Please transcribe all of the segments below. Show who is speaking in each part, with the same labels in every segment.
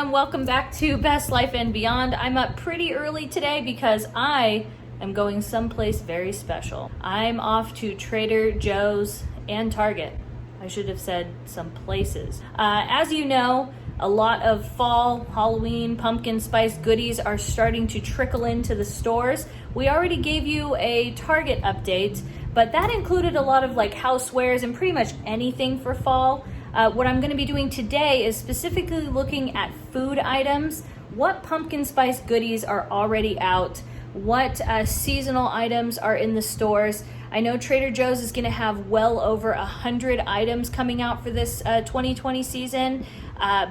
Speaker 1: everyone, welcome back to Best Life and Beyond. I'm up pretty early today because I am going someplace very special. I'm off to Trader Joe's and Target. I should have said some places. As you know, a lot of fall, Halloween, pumpkin spice goodies are starting to trickle into the stores. We already gave you a Target update, but that included a lot of like housewares and pretty much anything for fall. What I'm going to be doing today is specifically looking at food items, what pumpkin spice goodies are already out, what seasonal items are in the stores. I know Trader Joe's is going to have well over 100 items coming out for this 2020 season,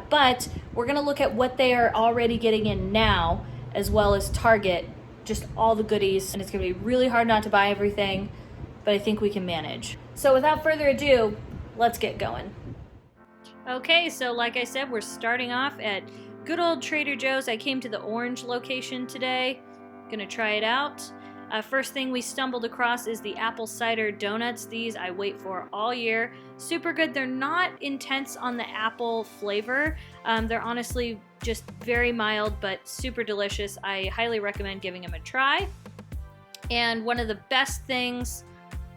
Speaker 1: but we're going to look at what they are already getting in now, as well as Target, just all the goodies, and it's going to be really hard not to buy everything, but I think we can manage. So without further ado, let's get going. Okay, so like I said, we're starting off at good old Trader Joe's. I came to the orange location today. Gonna try it out. First thing we stumbled across is the apple cider donuts. These I wait for all year. Super good. They're not intense on the apple flavor. They're honestly just very mild, but super delicious. I highly recommend giving them a try. And one of the best things,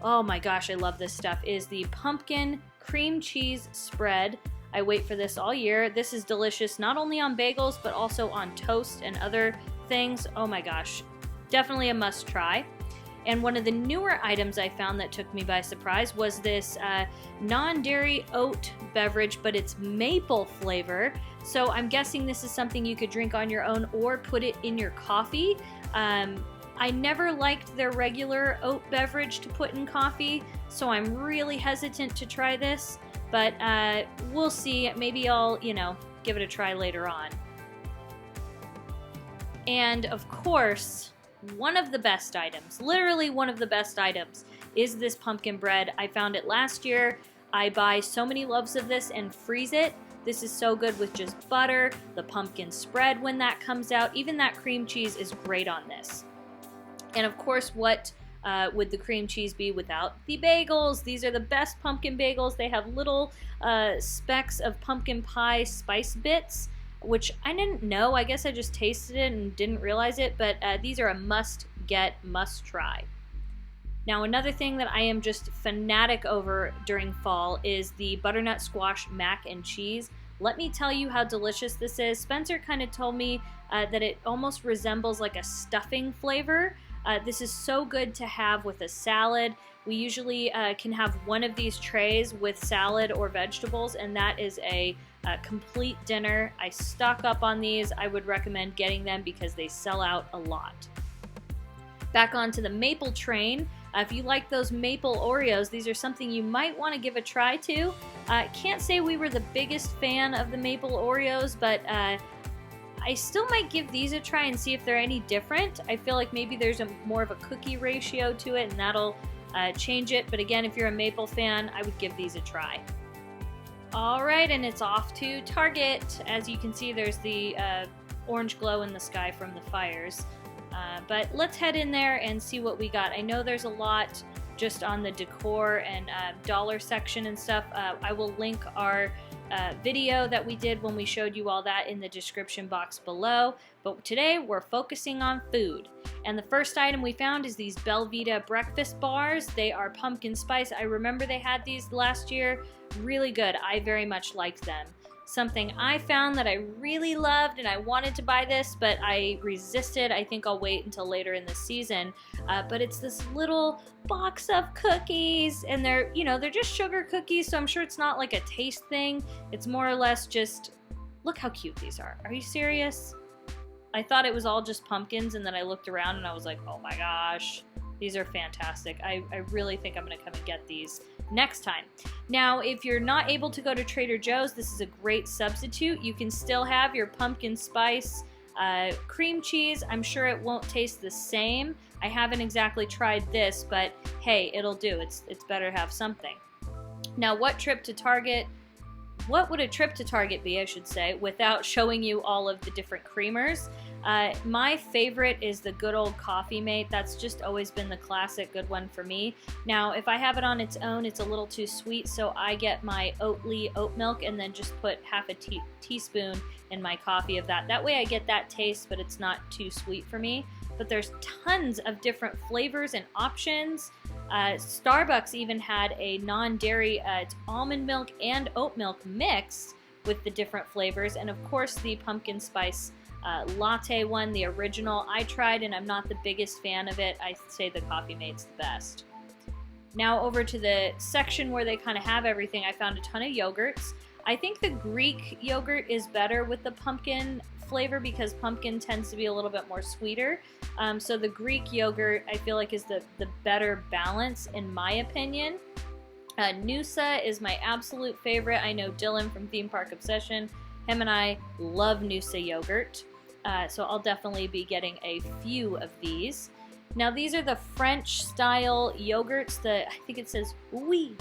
Speaker 1: oh my gosh, I love this stuff, is the pumpkin cream cheese spread. I wait for this all year. This is delicious, not only on bagels, but also on toast and other things. Oh my gosh, definitely a must try. And one of the newer items I found that took me by surprise was this non-dairy oat beverage, but it's maple flavor. So I'm guessing this is something you could drink on your own or put it in your coffee. I never liked their regular oat beverage to put in coffee, so I'm really hesitant to try this, but we'll see. Maybe I'll, give it a try later on. And of course, one of the best items, literally one of the best items, is this pumpkin bread. I found it last year. I buy so many loaves of this and freeze it. This is so good with just butter, the pumpkin spread when that comes out. Even that cream cheese is great on this. And of course, what would the cream cheese be without the bagels? These are the best pumpkin bagels. They have little specks of pumpkin pie spice bits, which I didn't know. I guess I just tasted it and didn't realize it, but these are a must-get, must-try. Now, another thing that I am just fanatic over during fall is the butternut squash mac and cheese. Let me tell you how delicious this is. Spencer kind of told me that it almost resembles like a stuffing flavor. This is so good to have with a salad. We usually can have one of these trays with salad or vegetables, and that is a complete dinner. I stock up on these. I would recommend getting them because they sell out a lot. Back onto the maple train. If you like those maple Oreos, these are something you might want to give a try to. Can't say we were the biggest fan of the maple Oreos, but I still might give these a try and see if they're any different. I feel like maybe there's more of a cookie ratio to it, and that'll change it. But again, if you're a maple fan, I would give these a try. All right, and it's off to Target. As you can see, there's the orange glow in the sky from the fires. But let's head in there and see what we got. I know there's a lot just on the decor and dollar section and stuff. I will link our video that we did when we showed you all that in the description box below. But today we're focusing on food. And the first item we found is these Belvita breakfast bars. They are pumpkin spice. I remember they had these last year. Really good. I very much liked them. Something I found that I really loved, and I wanted to buy this, but I resisted. I think I'll wait until later in the season. But it's this little box of cookies, and they're just sugar cookies, so I'm sure it's not like a taste thing. It's more or less just, look how cute these are. Are you serious? I thought it was all just pumpkins, and then I looked around and I was like, oh my gosh, these are fantastic. I really think I'm gonna come and get these next time. Now, if you're not able to go to Trader Joe's, this is a great substitute. You can still have your pumpkin spice cream cheese. I'm sure it won't taste the same. I haven't exactly tried this, but hey, it'll do. It's better to have something. Now, what would a trip to Target be, I should say, without showing you all of the different creamers? My favorite is the good old Coffee Mate. That's just always been the classic good one for me. Now, if I have it on its own, it's a little too sweet, so I get my Oatly oat milk and then just put half a teaspoon in my coffee of that. That way I get that taste, but it's not too sweet for me. But there's tons of different flavors and options. Starbucks even had a non-dairy, it's almond milk and oat milk mixed with the different flavors, and of course the pumpkin spice latte one, the original, I tried and I'm not the biggest fan of it. I say the Coffee Mate's the best. Now over to the section where they kind of have everything, I found a ton of yogurts. I think the Greek yogurt is better with the pumpkin flavor because pumpkin tends to be a little bit more sweeter. So the Greek yogurt I feel like is the better balance in my opinion. Noosa is my absolute favorite. I know Dylan from Theme Park Obsession, him and I love Noosa yogurt. So I'll definitely be getting a few of these. Now these are the French style yogurts. I think it says oui.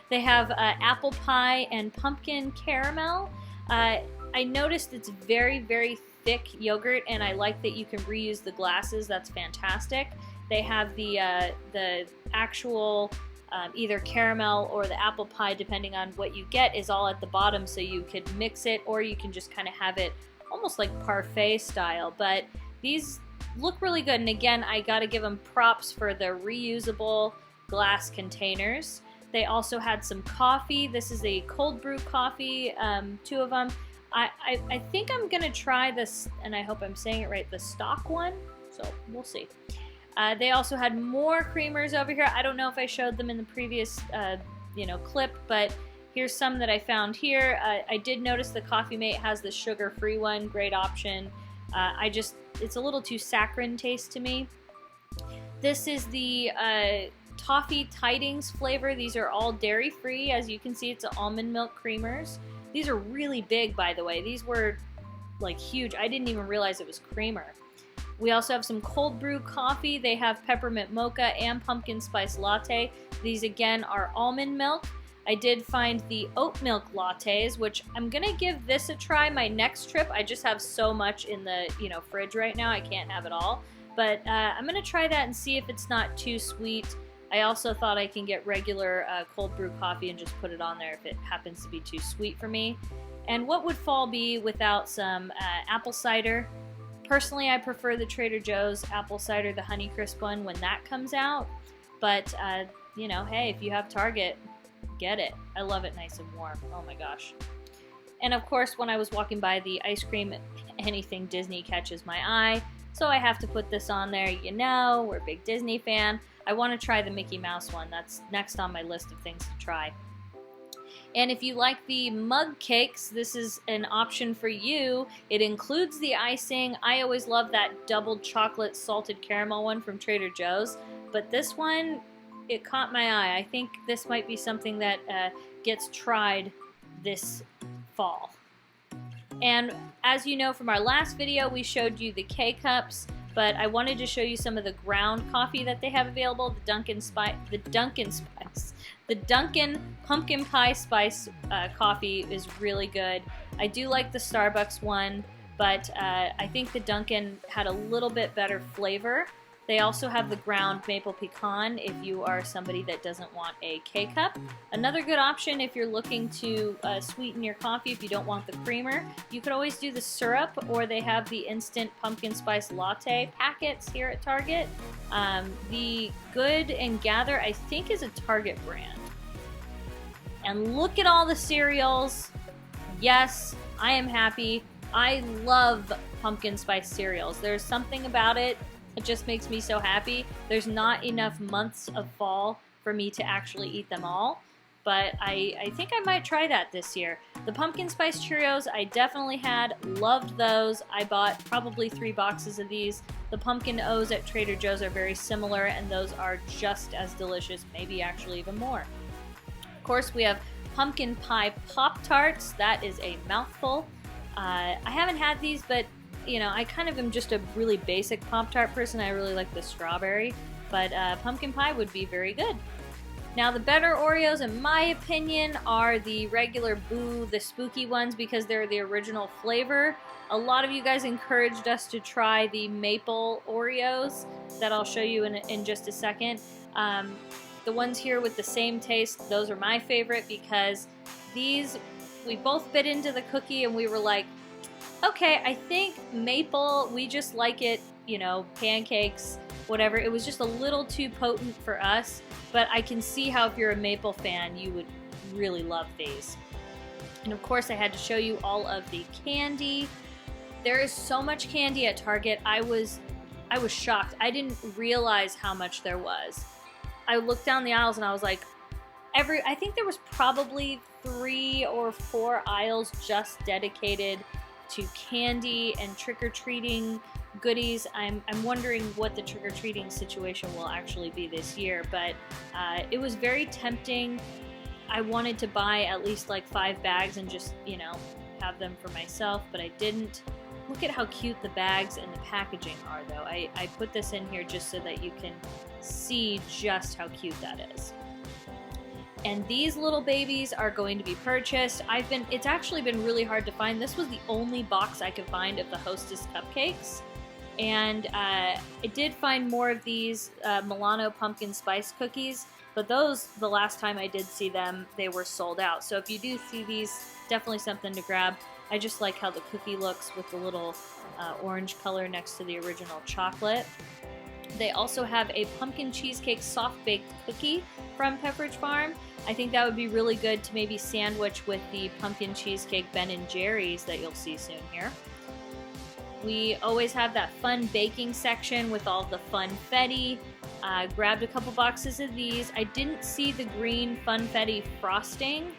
Speaker 1: They have apple pie and pumpkin caramel. I noticed it's very, very thick yogurt, and I like that you can reuse the glasses. That's fantastic. They have the actual either caramel or the apple pie, depending on what you get, is all at the bottom, so you could mix it, or you can just kind of have it almost like parfait style. But these look really good, and again, I gotta give them props for the reusable glass containers. They also had some coffee. This is a cold brew coffee, 2 of them. I think I'm gonna try this, and I hope I'm saying it right, the stock one, so we'll see. They also had more creamers over here. I don't know if I showed them in the previous clip, but here's some that I found here. I did notice the Coffee Mate has the sugar-free one, great option. It's a little too saccharine taste to me. This is the Toffee Tidings flavor. These are all dairy-free. As you can see, it's almond milk creamers. These are really big, by the way. These were like huge. I didn't even realize it was creamer. We also have some cold brew coffee. They have peppermint mocha and pumpkin spice latte. These again are almond milk. I did find the oat milk lattes, which I'm gonna give this a try my next trip. I just have so much in the fridge right now, I can't have it all. But I'm gonna try that and see if it's not too sweet. I also thought I can get regular cold brew coffee and just put it on there if it happens to be too sweet for me. And what would fall be without some apple cider? Personally, I prefer the Trader Joe's apple cider, the Honeycrisp one, when that comes out. But, hey, if you have Target, get it. I love it nice and warm. Oh my gosh. And of course, when I was walking by the ice cream, anything Disney catches my eye. So I have to put this on there. We're a big Disney fan. I want to try the Mickey Mouse one. That's next on my list of things to try. And if you like the mug cakes, this is an option for you. It includes the icing. I always love that double chocolate salted caramel one from Trader Joe's. But this one, it caught my eye. I think this might be something that gets tried this fall. And as you know from our last video, we showed you the K-Cups, but I wanted to show you some of the ground coffee that they have available. The Dunkin' Pumpkin Pie Spice coffee is really good. I do like the Starbucks one, but I think the Dunkin' had a little bit better flavor. They also have the ground maple pecan if you are somebody that doesn't want a K-Cup. Another good option if you're looking to sweeten your coffee if you don't want the creamer. You could always do the syrup, or they have the instant pumpkin spice latte packets here at Target. The Good and Gather, I think, is a Target brand. And look at all the cereals. Yes, I am happy. I love pumpkin spice cereals. There's something about it. It just makes me so happy. There's not enough months of fall for me to actually eat them all, but I think I might try that this year. The pumpkin spice Cheerios I definitely had, loved those. I bought probably 3 boxes of these. The pumpkin O's at Trader Joe's are very similar, and those are just as delicious, maybe actually even more. Of course, we have pumpkin pie Pop-Tarts. That is a mouthful. I haven't had these, but I kind of am just a really basic Pop-Tart person. I really like the strawberry, but pumpkin pie would be very good. Now the better Oreos, in my opinion, are the regular Boo, the spooky ones, because they're the original flavor. A lot of you guys encouraged us to try the maple Oreos that I'll show you in just a second. The ones here with the same taste, those are my favorite because these, we both bit into the cookie and we were like, okay, I think maple, we just like it, you know, pancakes, whatever. It was just a little too potent for us, but I can see how if you're a maple fan, you would really love these. And of course, I had to show you all of the candy. There is so much candy at Target. I was shocked. I didn't realize how much there was. I looked down the aisles and I was like, I think there was probably 3 or 4 aisles just dedicated to candy and trick-or-treating goodies. I'm wondering what the trick-or-treating situation will actually be this year, but it was very tempting. I wanted to buy at least like 5 bags and just, you know, have them for myself, but I didn't. Look at how cute the bags and the packaging are, though. I put this in here just so that you can see just how cute that is. And these little babies are going to be purchased. It's actually been really hard to find. This was the only box I could find of the Hostess cupcakes. And I did find more of these Milano pumpkin spice cookies, but those, the last time I did see them, they were sold out. So if you do see these, definitely something to grab. I just like how the cookie looks with the little orange color next to the original chocolate. They also have a pumpkin cheesecake soft-baked cookie from Pepperidge Farm. I think that would be really good to maybe sandwich with the pumpkin cheesecake Ben & Jerry's that you'll see soon here. We always have that fun baking section with all the funfetti. Grabbed a couple boxes of these. I didn't see the green funfetti frosting.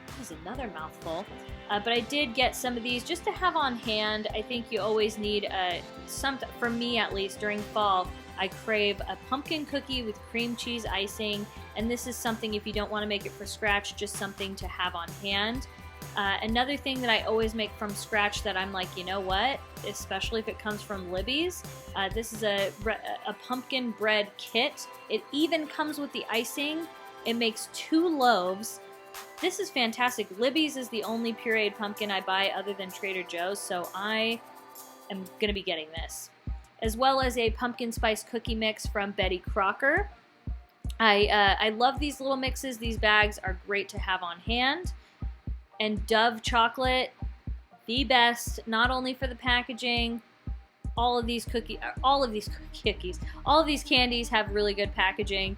Speaker 1: That was another mouthful. But I did get some of these just to have on hand. I think you always need something, for me at least, during fall. I crave a pumpkin cookie with cream cheese icing, and this is something, if you don't want to make it from scratch, just something to have on hand. Another thing that I always make from scratch that I'm like, you know what, especially if it comes from Libby's, this is a pumpkin bread kit. It even comes with the icing. It makes 2 loaves. This is fantastic. Libby's is the only pureed pumpkin I buy other than Trader Joe's, so I am going to be getting this. As well as a pumpkin spice cookie mix from Betty Crocker. I love these little mixes. These bags are great to have on hand. And Dove chocolate, the best, not only for the packaging. All of these candies have really good packaging,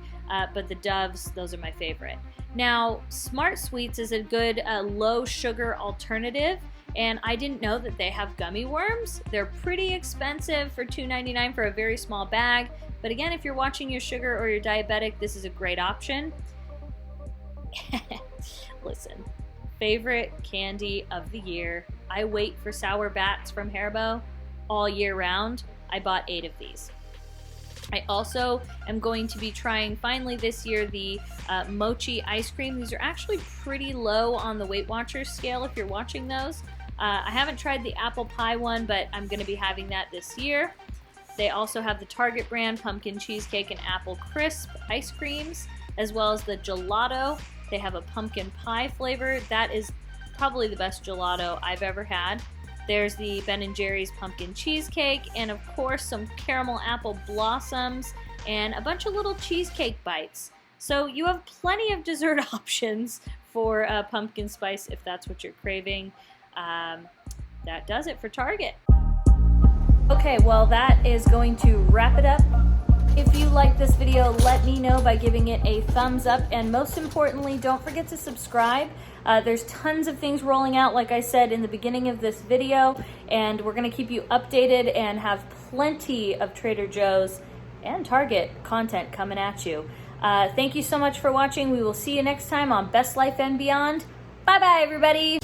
Speaker 1: but the Doves, those are my favorite. Now, Smart Sweets is a good low sugar alternative. And I didn't know that they have gummy worms. They're pretty expensive for $2.99 for a very small bag. But again, if you're watching your sugar or you're diabetic, this is a great option. Listen, favorite candy of the year. I wait for Sour Bats from Haribo all year round. I bought 8 of these. I also am going to be trying finally this year the mochi ice cream. These are actually pretty low on the Weight Watchers scale if you're watching those. I haven't tried the apple pie one, but I'm going to be having that this year. They also have the Target brand pumpkin cheesecake and apple crisp ice creams, as well as the gelato. They have a pumpkin pie flavor. That is probably the best gelato I've ever had. There's the Ben & Jerry's pumpkin cheesecake, and of course some caramel apple blossoms, and a bunch of little cheesecake bites. So you have plenty of dessert options for pumpkin spice if that's what you're craving. That does it for Target. Okay, well that is going to wrap it up. If you like this video, let me know by giving it a thumbs up, and most importantly, don't forget to subscribe. There's tons of things rolling out, like I said in the beginning of this video, and we're going to keep you updated and have plenty of Trader Joe's and Target content coming at you. Thank you so much for watching. We will see you next time on Best Life and Beyond. Bye-bye, everybody!